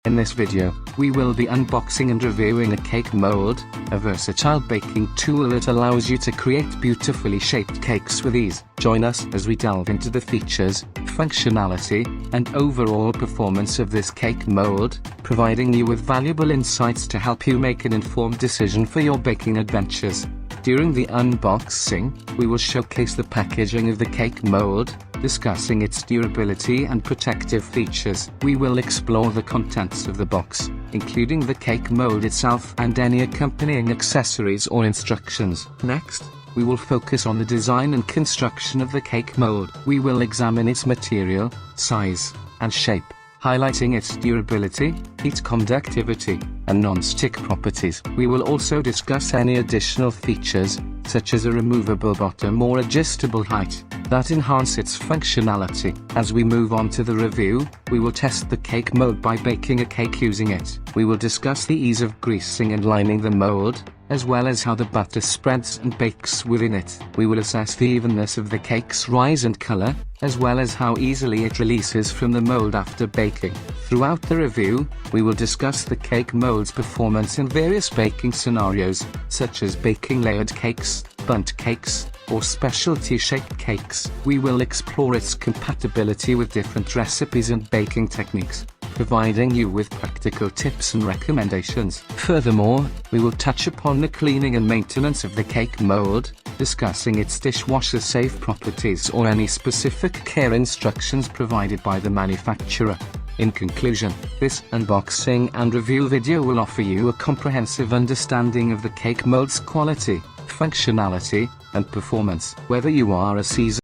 In this video, we will be unboxing and reviewing a cake mold, a versatile baking tool that allows you to create beautifully shaped cakes with ease. Join us as we delve into the features, functionality, and overall performance of this cake mold, providing you with valuable insights to help you make an informed decision for your baking adventures. During the unboxing, we will showcase the packaging of the cake mold, discussing its durability and protective features. We will explore the contents of the box, including the cake mold itself and any accompanying accessories or instructions. Next, we will focus on the design and construction of the cake mold. We will examine its material, size, and shape, highlighting its durability, heat conductivity, and non-stick properties. We will also discuss any additional features, such as a removable bottom or adjustable height, that enhance its functionality. As we move on to the review, we will test the cake mold by baking a cake using it. We will discuss the ease of greasing and lining the mold, as well as how the batter spreads and bakes within it. We will assess the evenness of the cake's rise and color, as well as how easily it releases from the mold after baking. Throughout the review, we will discuss the cake mold's performance in various baking scenarios, such as baking layered cakes, bundt cakes, or specialty shaped cakes. We will explore its compatibility with different recipes and baking techniques, providing you with practical tips and recommendations. Furthermore, we will touch upon the cleaning and maintenance of the cake mold, discussing its dishwasher-safe properties or any specific care instructions provided by the manufacturer. In conclusion, this unboxing and review video will offer you a comprehensive understanding of the cake mold's quality, functionality, and performance. Whether you are a seasoned